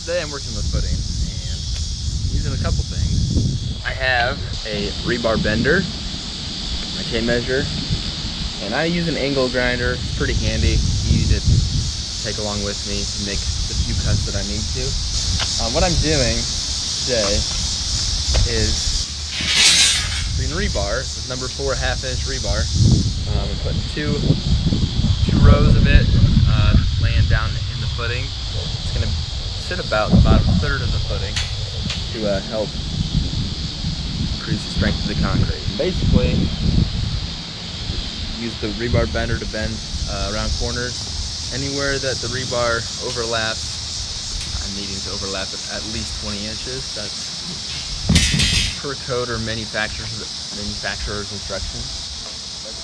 Today I'm working with footing and using a couple things. I have a rebar bender, my tape measure, and I use an angle grinder. It's pretty handy, easy to take along with me to make the few cuts that I need to. What I'm doing today is putting rebar. This is number 4 1/2-inch rebar. I'm putting two rows of it laying down in the footing. It's going to sit about the bottom third of the footing to help increase the strength of the concrete. Basically, use the rebar bender to bend around corners. Anywhere that the rebar overlaps, I'm needing to overlap it at least 20 inches. That's per code or manufacturer's instructions. That's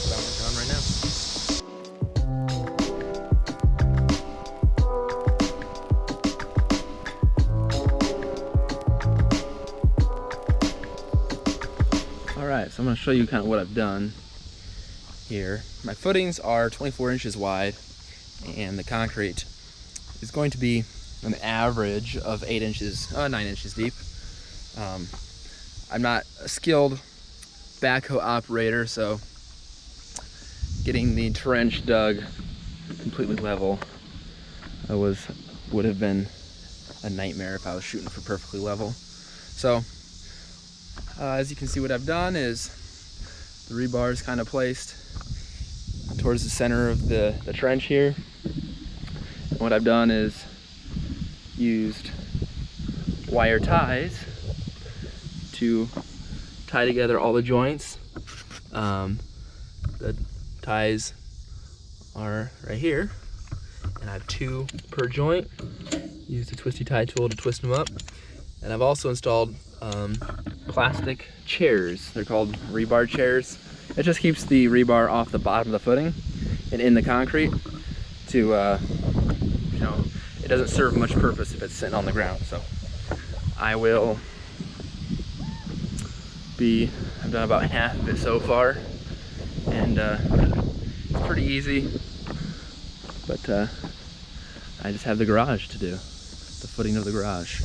what I'm working on right now. Alright, so I'm going to show you kind of what I've done here. My footings are 24 inches wide, and the concrete is going to be an average of 9 inches deep. I'm not a skilled backhoe operator, so getting the trench dug completely level would have been a nightmare if I was shooting for perfectly level. So as you can see, what I've done is the rebar is kind of placed towards the center of the trench here. And what I've done is used wire ties to tie together all the joints. The ties are right here, and I have 2 per joint. Use the twisty tie tool to twist them up. And I've also installed plastic chairs. They're called rebar chairs. It just keeps the rebar off the bottom of the footing and in the concrete to, it doesn't serve much purpose if it's sitting on the ground. So I've done about half of it so far, and it's pretty easy, but I just have the garage to do, the footing of the garage.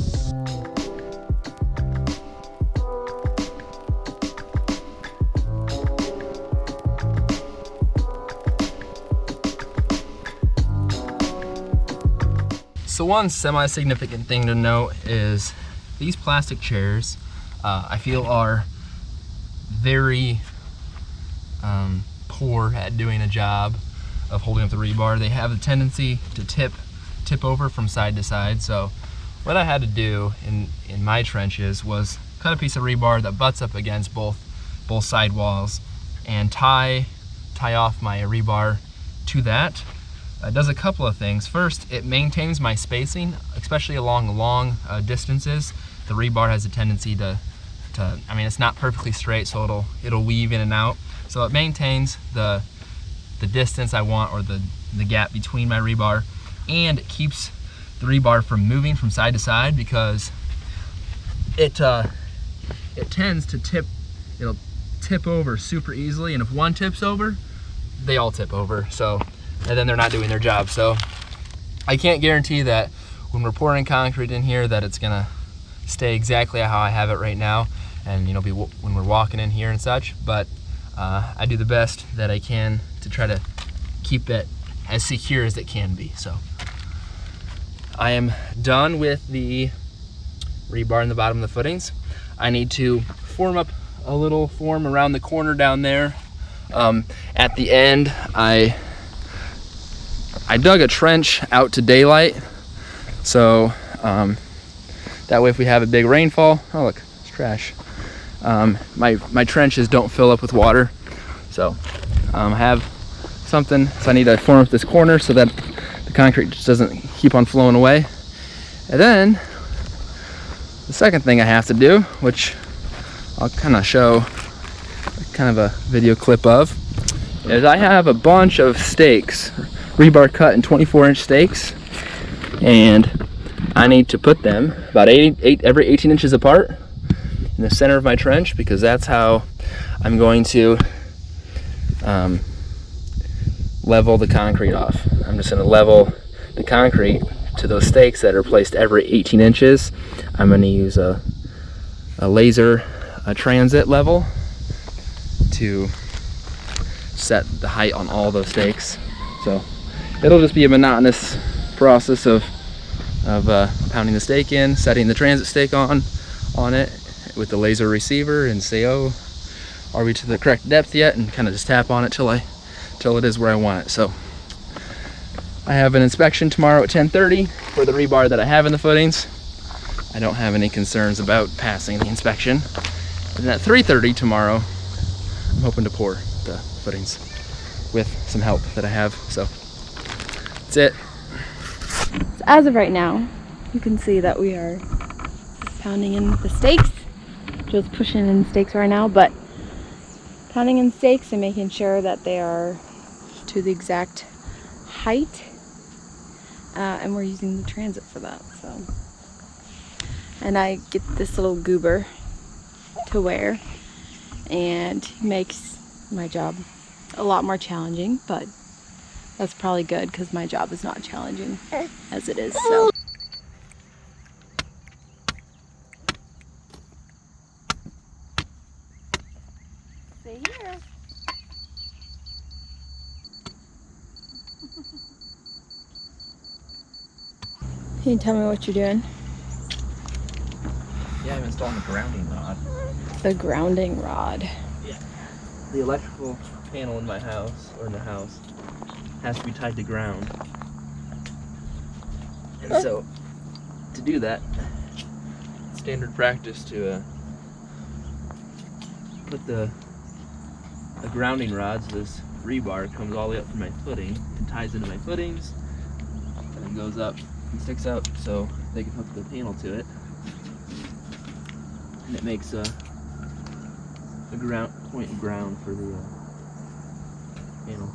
So one semi-significant thing to note is these plastic chairs I feel are very poor at doing a job of holding up the rebar. They have a tendency to tip over from side to side. So what I had to do in my trenches was cut a piece of rebar that butts up against both side walls and tie off my rebar to that. It does a couple of things. First, it maintains my spacing, especially along long distances. The rebar has a tendency to it's not perfectly straight, so it'll weave in and out. So it maintains the distance I want, or the gap between my rebar, and it keeps the rebar from moving from side to side, because it tends to tip. It'll tip over super easily, and if one tips over, they all tip over. And then they're not doing their job. So I can't guarantee that when we're pouring concrete in here that it's gonna stay exactly how I have it right now, and when we're walking in here and such, but I do the best that I can to try to keep it as secure as it can be. So I am done with the rebar in the bottom of the footings. I need to form up a little form around the corner down there. At the end, I dug a trench out to daylight, so that way if we have a big rainfall, oh look, it's trash. My trenches don't fill up with water, so I have something. So I need to form up this corner so that the concrete just doesn't keep on flowing away. And then the second thing I have to do, which I'll kind of show kind of a video clip of, is I have a bunch of stakes, rebar cut in 24-inch stakes, and I need to put them about every 18 inches apart in the center of my trench, because that's how I'm going to level the concrete off. I'm just going to level the concrete to those stakes that are placed every 18 inches, I'm going to use a laser transit level to set the height on all those stakes. So it'll just be a monotonous process of pounding the stake in, setting the transit stake on it with the laser receiver, and say, oh, are we to the correct depth yet, and kind of just tap on it till it is where I want it. So I have an inspection tomorrow at 10:30 for the rebar that I have in the footings. I don't have any concerns about passing the inspection. And at 3:30 tomorrow, I'm hoping to pour the footings with some help that I have. So that's it. So as of right now, you can see that we are pounding in the stakes. Joe's pushing in stakes right now, but pounding in stakes and making sure that they are to the exact height. And we're using the transit for that. So, and I get this little goober to wear, and makes my job a lot more challenging, but that's probably good because my job is not challenging as it is. So. Stay here. Can you tell me what you're doing? Yeah, I'm installing the grounding rod. The grounding rod. Yeah. The electrical panel in my house, or in the house, has to be tied to ground. And so, to do that, standard practice to put the grounding rod, so this rebar comes all the way up from my footing and ties into my footings, and then goes up and sticks out so they can hook the panel to it. And it makes a point of ground for the panel.